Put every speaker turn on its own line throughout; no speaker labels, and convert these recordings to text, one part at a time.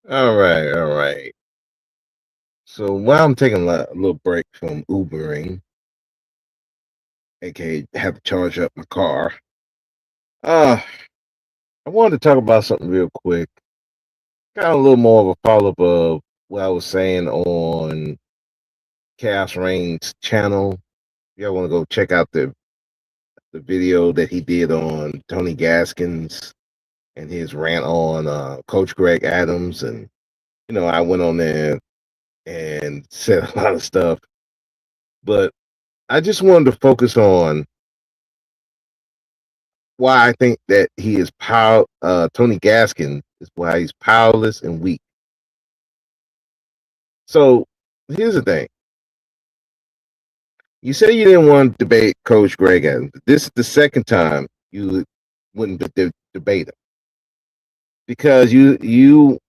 All right, all right. So while I'm taking a little break from Ubering, aka have to charge up my car, uh, I wanted to talk about something real quick. Kind of a little more of a follow up of what I was saying on Chaos Rain's channel. Y'all want to go check out the video that he did on Tony Gaskins and his rant on Coach Greg Adams, and I went on there and said a lot of stuff, but I just wanted to focus on why I think that he is Tony Gaskin is why he's powerless and weak. So here's the thing. You say you didn't want to debate Coach Greg Adams. This is the second time you wouldn't debate him because you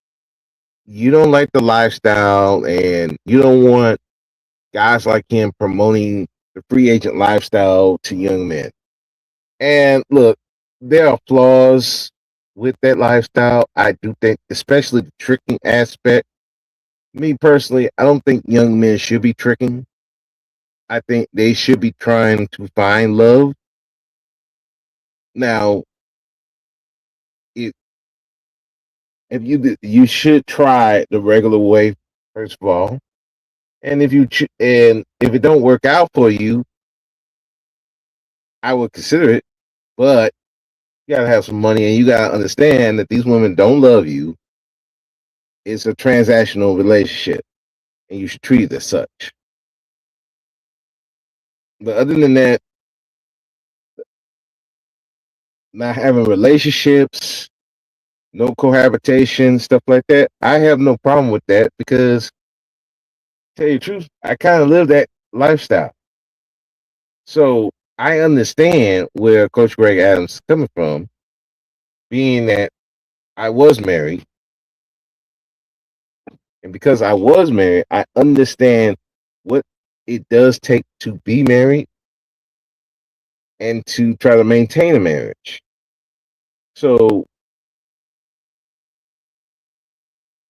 don't like the lifestyle and you don't want guys like him promoting the free agent lifestyle to young men. And look, there are flaws with that lifestyle. I do think, especially the tricking aspect. Me personally, I don't think young men should be tricking. I think they should be trying to find love. Now, if, if you should try the regular way first of all, and if it don't work out for you, I would consider it. But you gotta have some money, and you gotta understand that these women don't love you. It's a transactional relationship, and you should treat it as such. But other than that, not having relationships, no cohabitation, stuff like that. I have no problem with that because, tell you the truth, I kind of live that lifestyle. So I understand where Coach Greg Adams is coming from, being that I was married. And because I was married, I understand what it does take to be married and to try to maintain a marriage. So,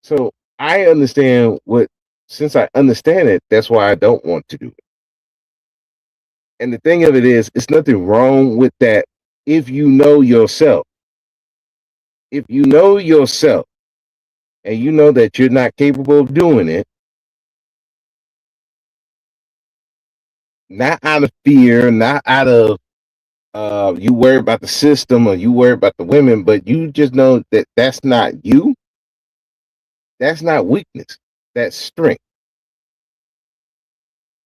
so I understand since I understand it, that's why I don't want to do it. And the thing of it is, it's nothing wrong with that if you know yourself. If you know yourself and you know that you're not capable of doing it, not out of fear, not out of you worry about the system or you worry about the women, but you just know that that's not you. That's not weakness. That's strength.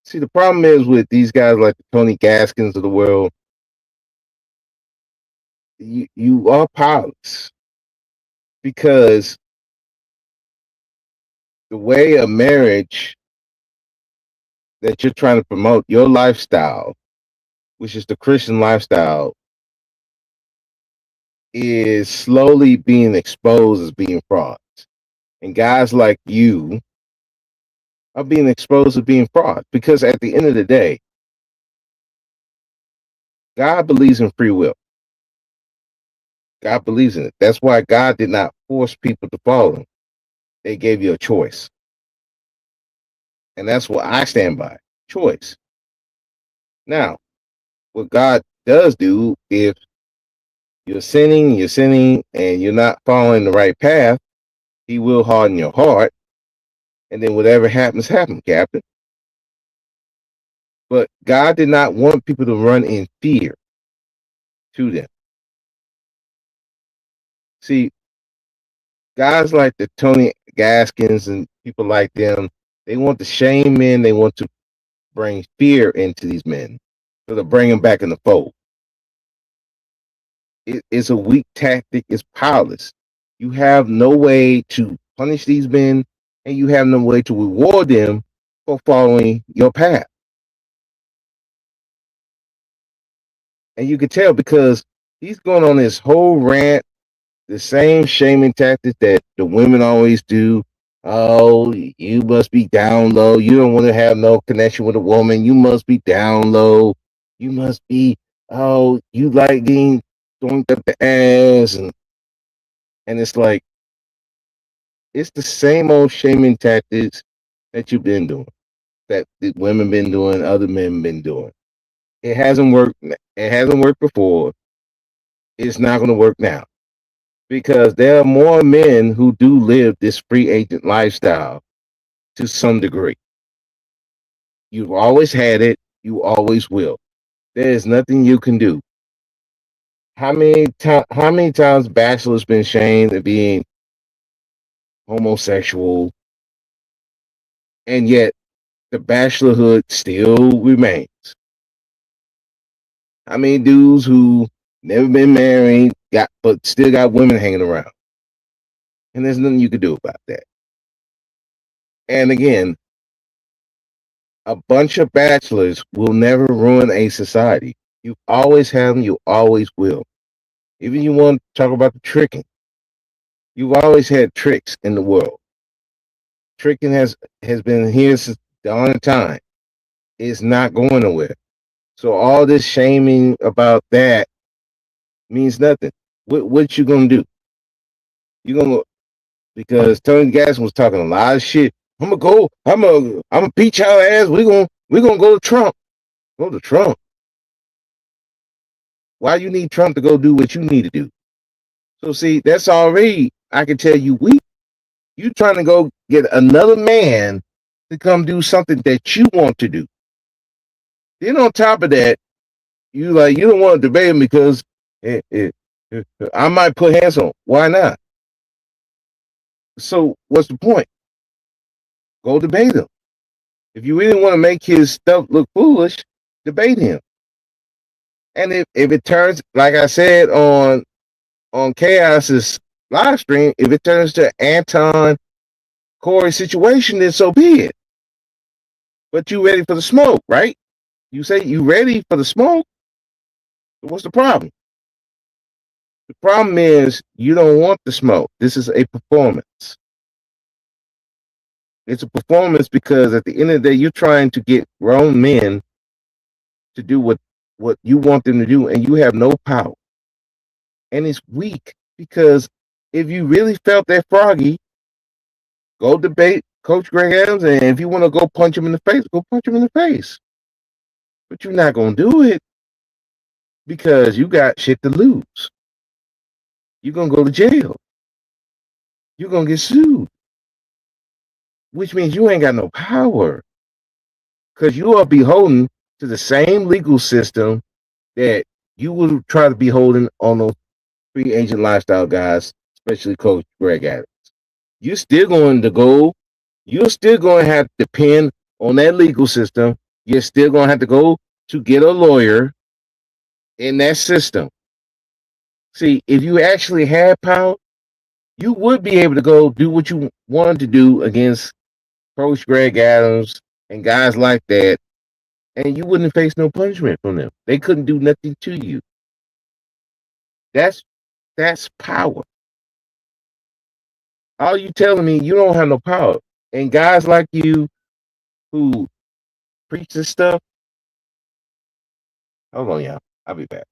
See, the problem is with these guys like the Tony Gaskins of the world, you are powerless because the way a marriage that you're trying to promote, your lifestyle, which is the Christian lifestyle, is slowly being exposed as being frauds. And guys like you are being exposed as being frauds because at the end of the day, God believes in free will. God believes in it. That's why God did not force people to follow him. They gave you a choice. And that's what I stand by. Choice. Now, what God does do, if you're sinning, and you're not following the right path, he will harden your heart. And then whatever happens, happen, Captain. But God did not want people to run in fear to them. See, guys like the Tony Gaskins and people like them, they want to shame men. They want to bring fear into these men. So to bring them back in the fold. It's a weak tactic. It's powerless. You have no way to punish these men, and you have no way to reward them for following your path. And you can tell because he's going on this whole rant, the same shaming tactics that the women always do. Oh, you must be down low. You don't want to have no connection with a woman. You must be down low. You must be, oh, you like getting thrown up the ass. And it's like, It's the same old shaming tactics that you've been doing, that the women been doing, other men been doing. It hasn't worked. It hasn't worked before. It's not going to work now because there are more men who do live this free agent lifestyle to some degree. You've always had it. You always will. There is nothing you can do. How many times Bachelor's been shamed of being homosexual, and yet the bachelorhood still remains. How many dudes who never been married got but still got women hanging around, and there's nothing you can do about that. And again, a bunch of bachelors will never ruin a society. You always have them. You always will. Even you want to talk about the tricking. You've always had tricks in the world. Tricking has been here since the dawn of time. It's not going nowhere. So all this shaming about that means nothing. What you gonna do? You gonna because Tony Gaskins was talking a lot of shit. I'm gonna go. I'm gonna beat y'all ass. We gonna go to Trump. Go to Trump. Why you need Trump to go do what you need to do? So see, that's already I can tell you weak. You trying to go get another man to come do something that you want to do. Then on top of that, you don't want to debate him because I might put hands on. Why not? So what's the point? Go debate him. If you really want to make his stuff look foolish, debate him. And if it turns, like I said on Chaos's live stream, if it turns to Anton Corey situation, then so be it. But you ready for the smoke, right? You say you ready for the smoke. What's the problem? The problem is you don't want the smoke. This is a performance. It's a performance because at the end of the day, you're trying to get grown men to do what you want them to do, and you have no power. And it's weak because if you really felt that froggy, go debate Coach Greg Adams, and if you want to go punch him in the face, go punch him in the face. But you're not gonna do it because you got shit to lose. You're gonna go to jail. You're gonna get sued, which means you ain't got no power because you are beholden to the same legal system that you would try to be holding on those free agent lifestyle guys, especially Coach Greg Adams. You're still going to go. You're still going to have to depend on that legal system. You're still going to have to go to get a lawyer in that system. See, if you actually had power, you would be able to go do what you wanted to do against Coach Greg Adams and guys like that, and you wouldn't face no punishment from them. They couldn't do nothing to you. That's power. All you telling me you don't have no power. And guys like you who preach this stuff, hold on, y'all. I'll be back.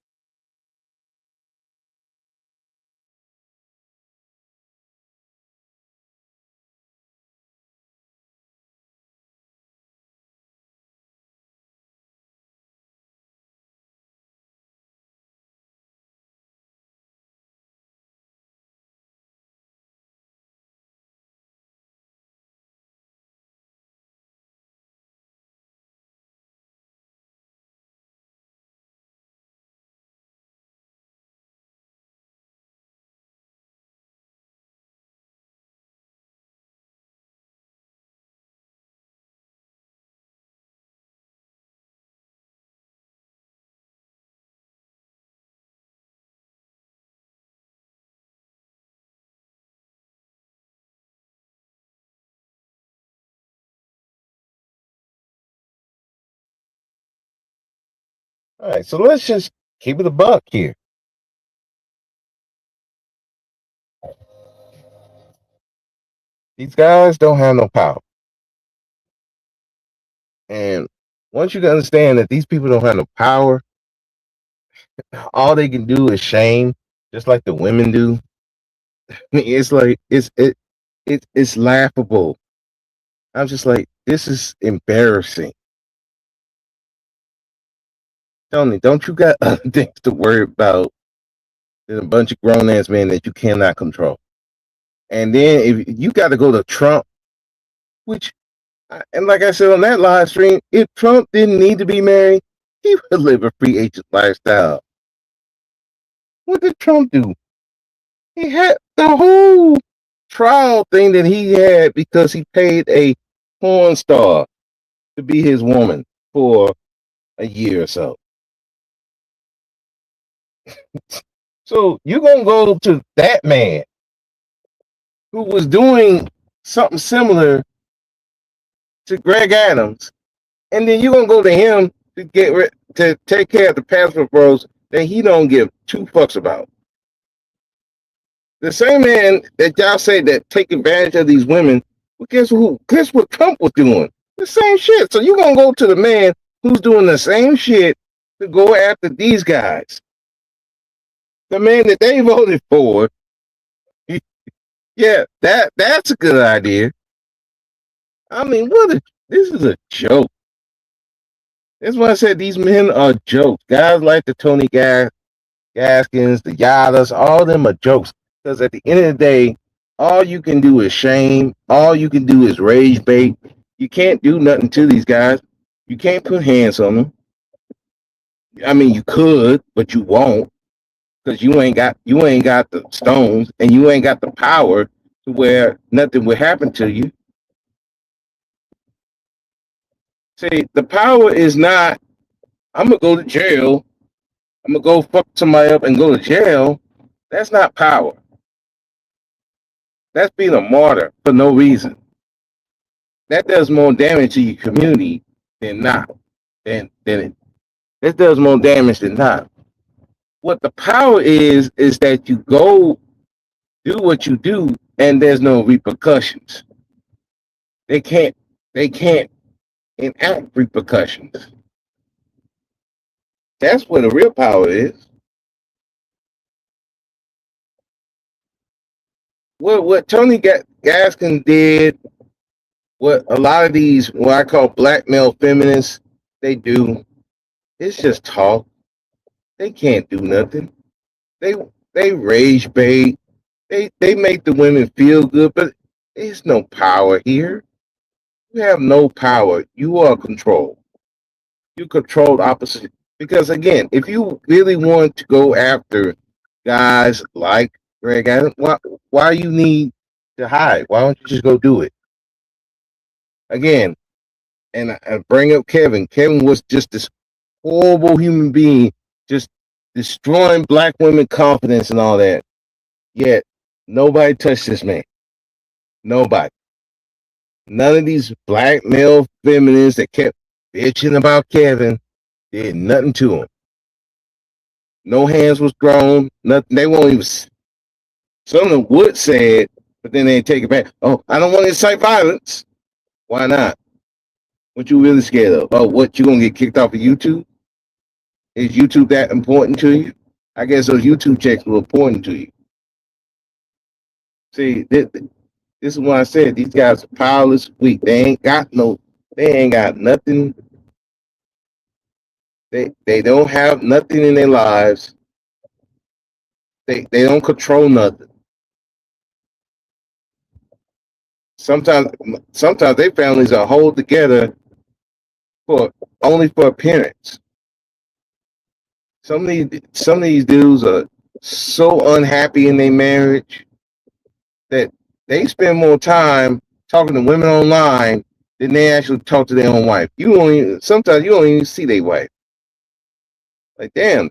All right, so let's just keep it a buck here. These guys don't have no power. And once you can understand that these people don't have no power, all they can do is shame, just like the women do. I mean, It's laughable. I'm just like, this is embarrassing. Tony, don't you got other things to worry about than a bunch of grown ass men that you cannot control? And then if you got to go to Trump, which and like I said on that live stream, if Trump didn't need to be married, he would live a free agent lifestyle. What did Trump do? He had the whole trial thing that he had because he paid a porn star to be his woman for a year or so. So you're gonna go to that man who was doing something similar to Greg Adams, and then you're gonna go to him to to take care of the passport bros that he don't give two fucks about. The same man that y'all say that take advantage of these women, well, guess who? Guess what Trump was doing? The same shit. So you're gonna go to the man who's doing the same shit to go after these guys. The man that they voted for. Yeah, that's a good idea. I mean, this is a joke. That's why I said these men are jokes. Guys like the Tony Gaskins, the Yadas, all of them are jokes. Because at the end of the day, all you can do is shame. All you can do is rage bait. You can't do nothing to these guys. You can't put hands on them. I mean, you could, but you won't, because you ain't got the stones and you ain't got the power to where nothing will happen to you. See, the power is not, I'm gonna go to jail. I'm gonna go fuck somebody up and go to jail. That's not power. That's being a martyr for no reason. That does more damage to your community than not. Than it. That does more damage than not. What the power is that you go do what you do and there's no repercussions. They can't they can't enact repercussions. That's where the real power is. What Tony Gaskin did, what a lot of these what I call black male feminists they do, it's just talk. They can't do nothing. They they rage bait. They make the women feel good, but there's no power here. You have no power. You are controlled. You control the opposite. Because again, if you really want to go after guys like Greg Adams, why you need to hide? Why don't you just go do it? Again, and I bring up Kevin. Kevin was just this horrible human being, just destroying black women confidence and all that. Yet nobody touched this man. Nobody. None of these black male feminists that kept bitching about Kevin did nothing to him. No hands was thrown. Nothing. They won't even. Some of them would say it, but then they take it back. Oh, I don't want to incite violence. Why not? What you really scared of? Oh, what you gonna get kicked off of YouTube? Is YouTube that important to you? I guess those YouTube checks were important to you. See, this is why I said these guys are powerless, weak. They ain't got nothing. They don't have nothing in their lives. They don't control nothing. Sometimes sometimes their families are hold together for only for appearance. Some of these dudes are so unhappy in their marriage that they spend more time talking to women online than they actually talk to their own wife. Sometimes you don't even see their wife. Like damn,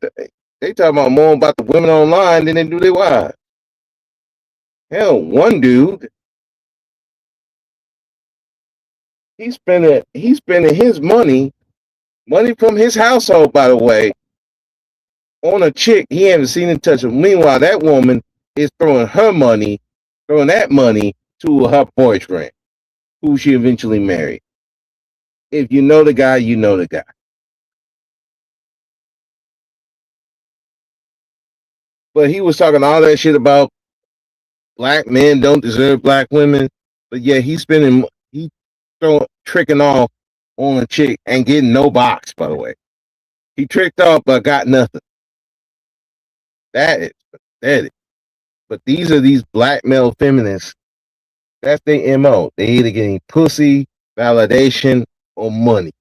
they talk about more about the women online than they do their wives. Hell, one dude, he's spending his money from his household, by the way, on a chick he haven't seen in touch with. Meanwhile, that woman is throwing that money to her boyfriend, who she eventually married. If you know the guy, you know the guy. But he was talking all that shit about black men don't deserve black women, but yeah, he throwing tricking off on a chick and getting no box. By the way, he tricked off but got nothing. That is pathetic. But these are these black male feminists. That's their mo. They either getting pussy, validation, or money,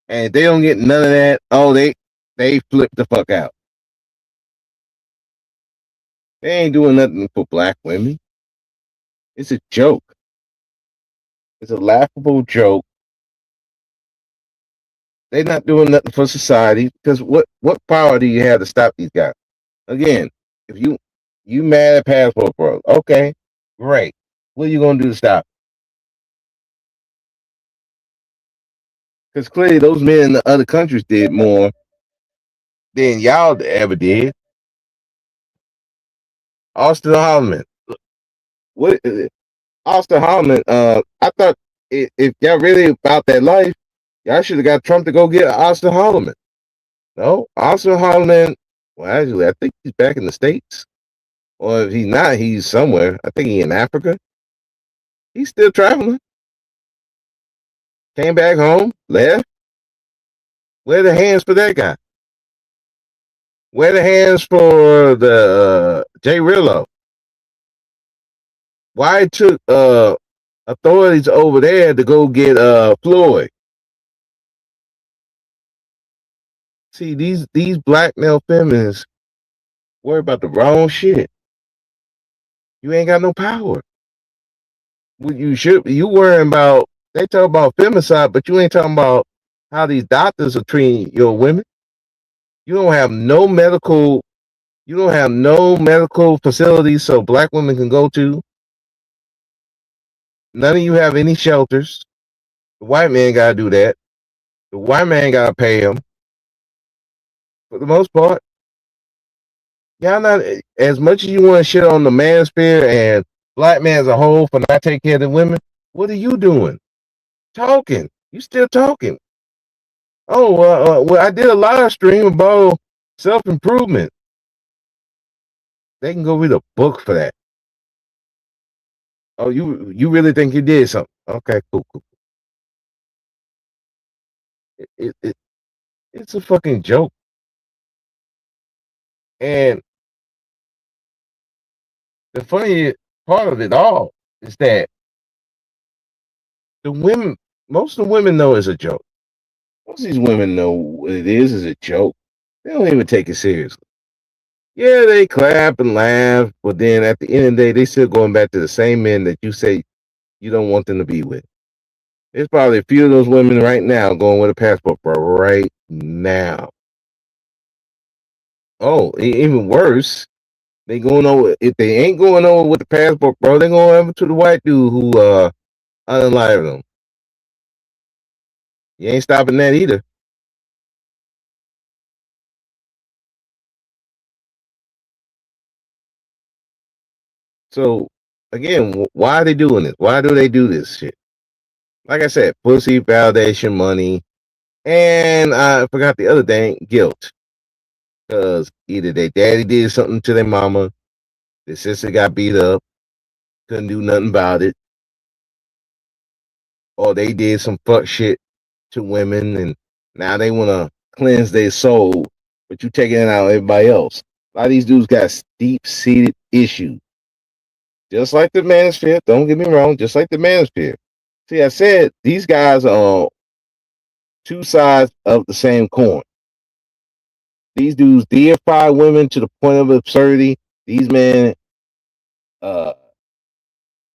and if they don't get none of that, oh they flip the fuck out. They ain't doing nothing for black women. It's a joke. It's a laughable joke. They're not doing nothing for society because what power do you have to stop these guys? Again, if you mad at passport bros, okay, great. What are you gonna do to stop? Because clearly those men in the other countries did more than y'all ever did. Austin Holloman, what? Austin Holloman, I thought if y'all really about that life, y'all should have got Trump to go get Austin Holloman. No, Austin Holloman. Well, actually, I think he's back in the States. Or if he's not, he's somewhere. I think he's in Africa. He's still traveling. Came back home, left. Where are the hands for that guy? Where are the hands for the Jay Rillo? Why it took authorities over there to go get Floyd? See, these black male feminists worry about the wrong shit. You ain't got no power. What you worrying about, they talk about femicide, but you ain't talking about how these doctors are treating your women. You don't have no medical facilities so black women can go to. None of you have any shelters. The white man gotta do that. The white man gotta pay them. For the most part, y'all not as much as you want to shit on the manosphere and black man as a whole for not taking care of the women. What are you doing? Talking. You still talking. Oh, well, I did a live stream about self improvement. They can go read a book for that. Oh, you really think you did something? Okay, cool. It it's a fucking joke. And the funny part of it all is that the women, most of the women know it's a joke. Most of these women know what it is a joke. They don't even take it seriously. Yeah, they clap and laugh, but then at the end of the day, they still going back to the same men that you say you don't want them to be with. There's probably a few of those women right now going with a passport, bro, right now. Oh, even worse, they going over. If they ain't going over with the passport, bro, they going over to the white dude who unalive them. You ain't stopping that either. So again, why are they doing this? Why do they do this shit? Like I said, pussy, validation, money, and I forgot the other thing, guilt. Because either their daddy did something to their mama, their sister got beat up, couldn't do nothing about it, or they did some fuck shit to women, and now they want to cleanse their soul, but you taking it out on everybody else. A lot of these dudes got deep seated issues, just like the manosphere. Don't get me wrong, just like the manosphere. See, I said these guys are two sides of the same coin. These dudes deify women to the point of absurdity. These men uh,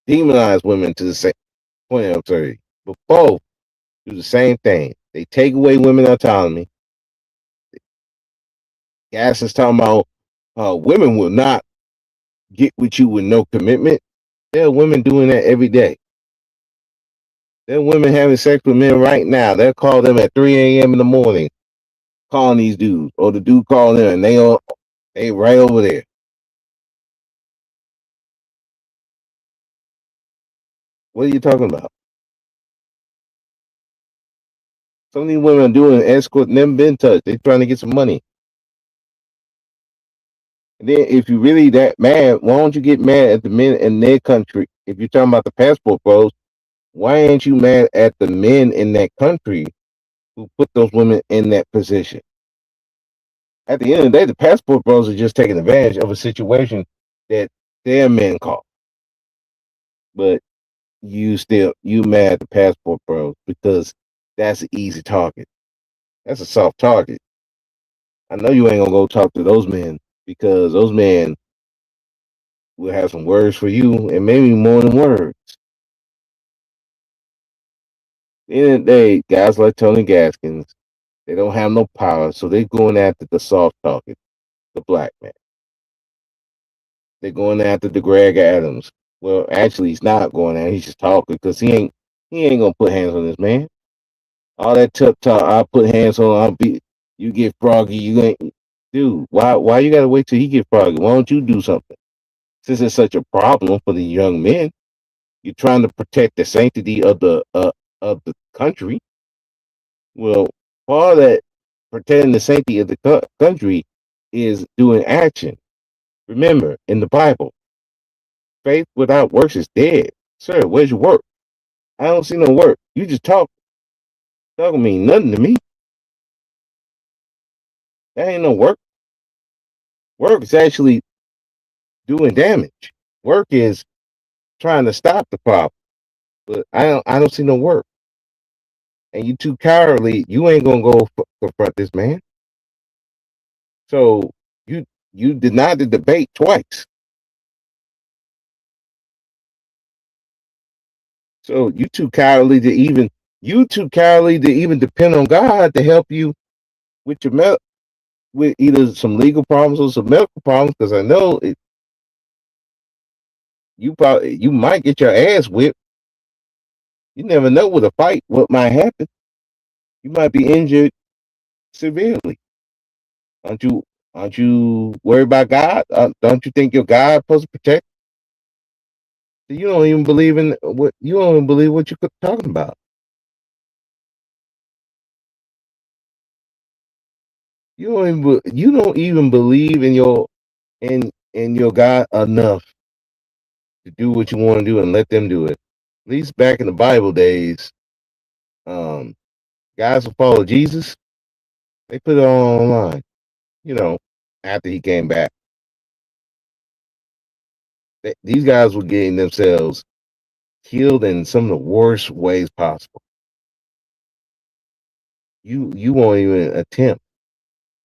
demonize women to the same point of absurdity. But both do the same thing. They take away women autonomy. Gaskins talking about women will not get with you with no commitment. There are women doing that every day. There are women having sex with men right now. They'll call them at 3 a.m. in the morning, calling these dudes, or the dude calling them, and they right over there. What are you talking about? Some of these women are doing escort, never been touched. They're trying to get some money. And then if you really that mad, why don't you get mad at the men in their country? If you're talking about the passport bros, why ain't you mad at the men in that country who put those women in that position? At the end of the day, the passport bros are just taking advantage of a situation that their men caught. But you mad at the passport bros because that's an easy target. That's a soft target. I know you ain't gonna go talk to those men because those men will have some words for you and maybe more than words. At the end of the day, guys like Tony Gaskins, they don't have no power, so they're going after the soft target, the black man. They're going after the Greg Adams. Well, actually, he's not going after. He's just talking because he ain't gonna put hands on this man. All that tough talk, I'll put hands on. I'll be. You get froggy. You ain't. Dude, why you gotta wait till he get froggy? Why don't you do something? Since it's such a problem for the young men, you're trying to protect the sanctity of the country. Well, part of that protecting the sanctity of the country is doing action. Remember, in the Bible, faith without works is dead. Sir, where's your work? I don't see no work. You just talk. Talking mean nothing to me. That ain't no work. Work is actually doing damage. Work is trying to stop the problem. But I don't see no work. And you too cowardly. You ain't gonna go confront this man. So you you denied the debate twice. So you too cowardly to even depend on God to help you with your with either some legal problems or some medical problems. Because I know you might get your ass whipped. You never know with a fight what might happen. You might be injured severely. Aren't you? Aren't you worried about God? Don't you think your God supposed to protect? You don't even believe in what you don't even believe what you're talking about. You don't even believe in your God enough to do what you want to do and let them do it. At least back in the Bible days, um, guys who follow Jesus, they put it all online. You know, after he came back, these guys were getting themselves killed in some of the worst ways possible. You won't even attempt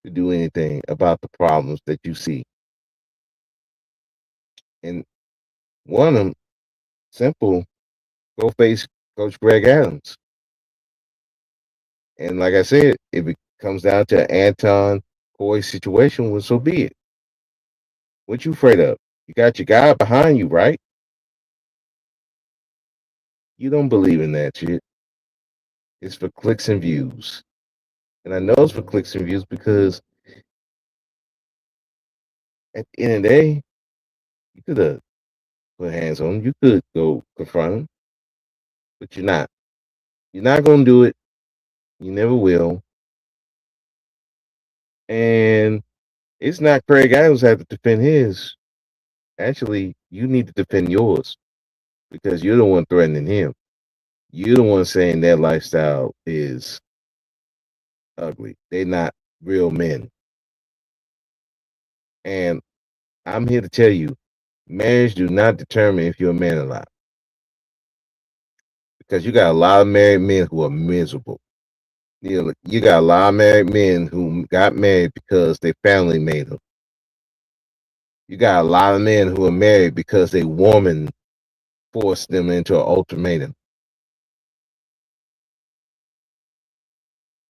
to do anything about the problems that you see. And one of them, simple, go face Coach Greg Adams. And like I said, if it comes down to an Anton Coy situation, well, so be it. What you afraid of? You got your guy behind you, right? You don't believe in that shit. It's for clicks and views. And I know it's for clicks and views because at the end of the day, you could have put hands on him. You could go confront him, but you're not. You're not going to do it. You never will. And it's not Craig Adams have to defend his. Actually, you need to defend yours because you're the one threatening him. You're the one saying their lifestyle is ugly. They're not real men. And I'm here to tell you, marriage do not determine if you're a man or not. Because you got a lot of married men who are miserable. You got a lot of married men who got married because their family made them. You got a lot of men who are married because a woman forced them into an ultimatum.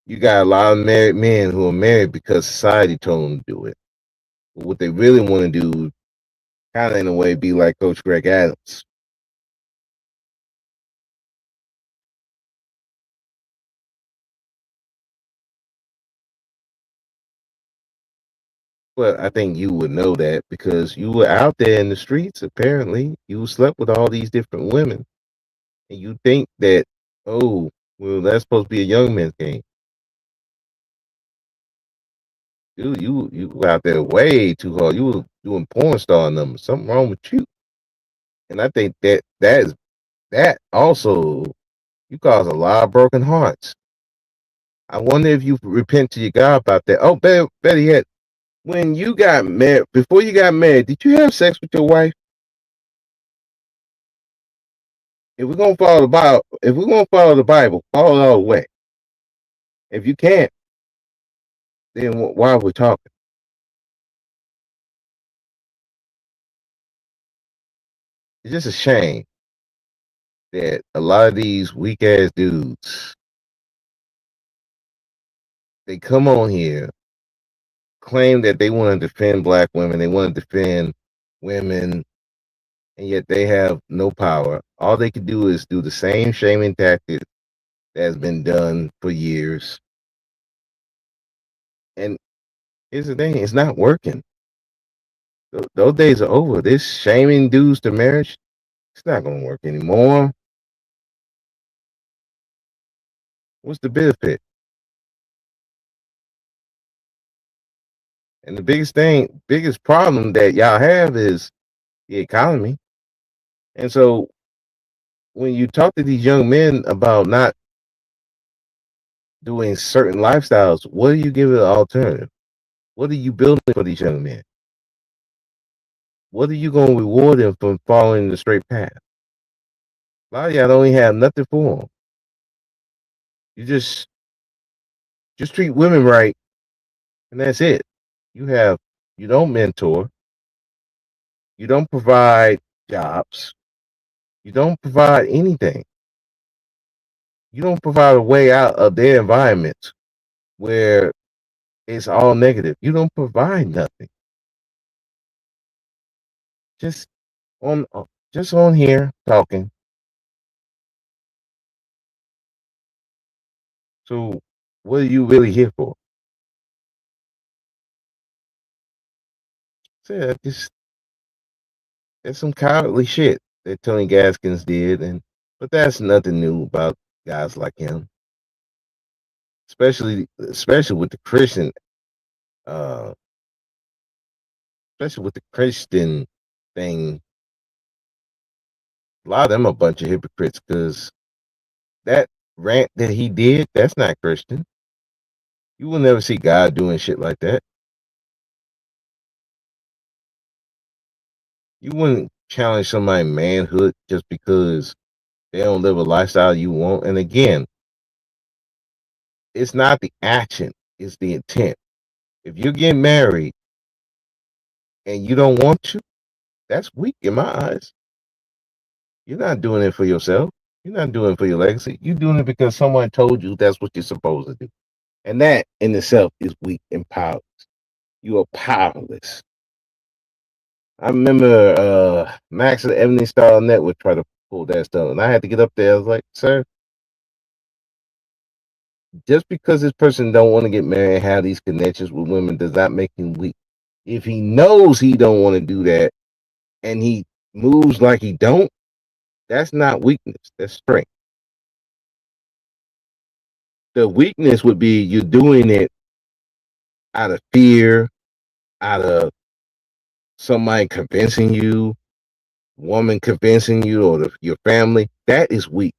You got a lot of married men who are married because society told them to do it. But what they really want to do, kind of in a way, be like Coach Greg Adams. Well, I think you would know that because you were out there in the streets. Apparently, you slept with all these different women, and you think that, oh, well, that's supposed to be a young man's game. You out there way too hard. doing porn star numbers. Something wrong with you. And I think that also you cause a lot of broken hearts. I wonder if you repent to your God about that. Oh, better yet, when you got married, before you got married, did you have sex with your wife? If we're gonna follow the Bible, follow it all the way. If you can't, then why are we talking? It's just a shame that a lot of these weak ass dudes they come on here, claim that they want to defend black women, they want to defend women, and yet they have no power. All they can do is do the same shaming tactic that has been done for years. And here's the thing, it's not working. Those days are over. This shaming dudes to marriage, it's not gonna work anymore. What's the benefit? And the biggest problem that y'all have is the economy. And so when you talk to these young men about not doing certain lifestyles, what are you giving an alternative? What are you building for these young men? What are you going to reward them from following the straight path? A lot of y'all don't even have nothing for them. You just treat women right, and that's it. You don't mentor, you don't provide jobs, you don't provide anything. You don't provide a way out of their environments where it's all negative. You don't provide nothing. Just just on here talking. So what are you really here for? So yeah, just it's some cowardly shit that Tony Gaskins did, and but that's nothing new about guys like him, especially with the Christian, uh, especially with the Christian thing. A lot of them are a bunch of hypocrites because that rant that he did, that's not Christian. You will never see God doing shit like that. You wouldn't challenge somebody's manhood just because they don't live a lifestyle you want. And again, it's not the action, it's the intent. If you get married and you don't want to, that's weak in my eyes. You're not doing it for yourself. You're not doing it for your legacy. You're doing it because someone told you that's what you're supposed to do. And that in itself is weak and powerless. You are powerless. I remember Max of the Ebony Star Network tried to pull that stuff, and I had to get up there. I was like, sir, just because this person don't want to get married and have these connections with women does not make him weak. If he knows he don't want to do that and he moves like he don't, that's not weakness. That's strength. The weakness would be you doing it out of fear, out of somebody convincing you, woman convincing you, or your family. That is weak.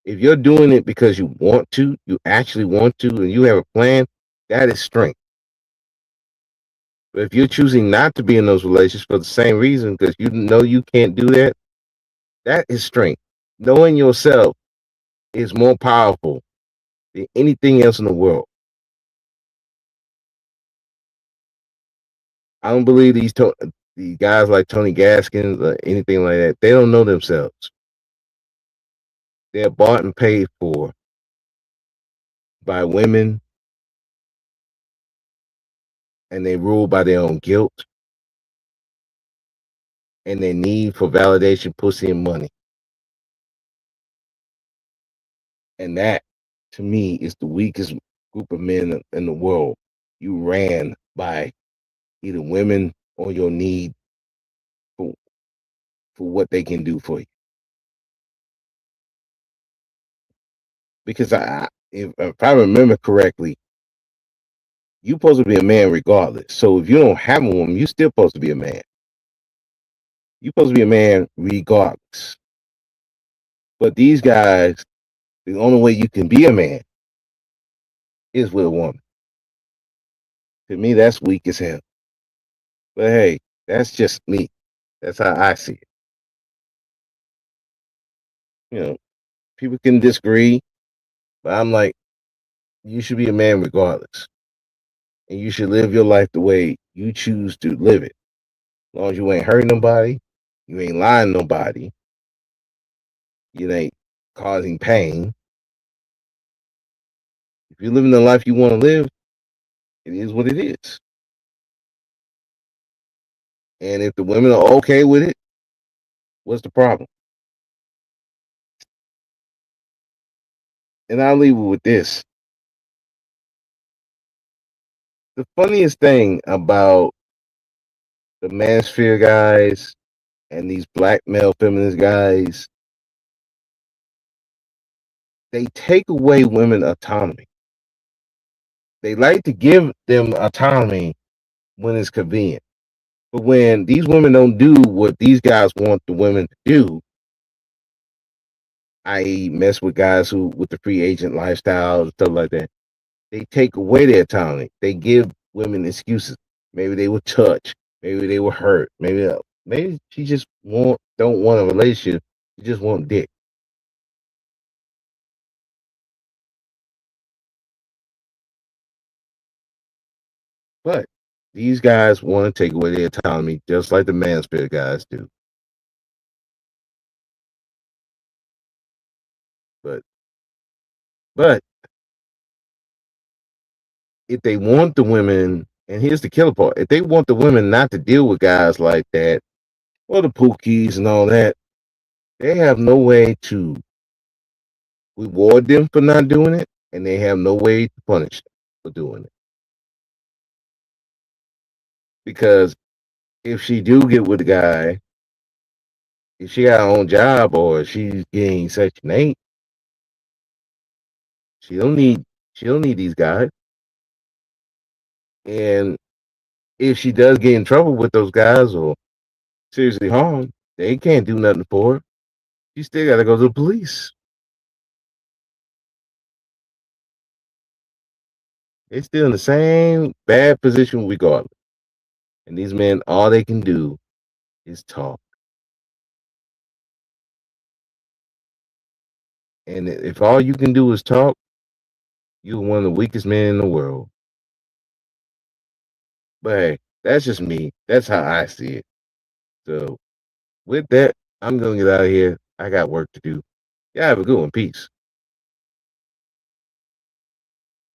If you're doing it because you want to, you actually want to, and you have a plan, that is strength. But if you're choosing not to be in those relationships for the same reason, because you know you can't do that, that is strength. Knowing yourself is more powerful than anything else in the world. I don't believe these guys like Tony Gaskins or anything like that. They don't know themselves. They're bought and paid for by women, and they rule by their own guilt and their need for validation, pussy, and money. And that, to me, is the weakest group of men in the world. You ran by either women or your need for, for what they can do for you. Because if I remember correctly, You supposed to be a man regardless. So if you don't have a woman, you still supposed to be a man. You supposed to be a man regardless. But these guys, the only way you can be a man is with a woman. To me, that's weak as hell. But hey, that's just me. That's how I see it. You know, people can disagree, but I'm like, you should be a man regardless. And you should live your life the way you choose to live it. As long as you ain't hurting nobody, you ain't lying to nobody, you ain't causing pain. If you're living the life you want to live, it is what it is. And if the women are okay with it, what's the problem? And I'll leave it with this. The funniest thing about the manosphere guys and these black male feminist guys, they take away women autonomy. They like to give them autonomy when it's convenient. But when these women don't do what these guys want the women to do, i.e., mess with guys who with the free agent lifestyle and stuff like that, they take away their autonomy. They give women excuses. Maybe they were touched. Maybe they were hurt. Maybe she just don't want a relationship. She just want dick. But these guys want to take away their autonomy, just like the manosphere guys do. But but if they want the women, and here's the killer part: if they want the women not to deal with guys like that, or the pookies and all that, they have no way to reward them for not doing it, and they have no way to punish them for doing it. Because if she do get with the guy, if she got her own job or she's getting Section 8, she don't need she don't need these guys. And if she does get in trouble with those guys or seriously harmed, they can't do nothing for her. She still got to go to the police. They still in the same bad position regardless. And these men, all they can do is talk. And if all you can do is talk, you're one of the weakest men in the world. But hey, that's just me. That's how I see it. So with that, I'm gonna get out of here. I got work to do. Yeah, have a good one. Peace.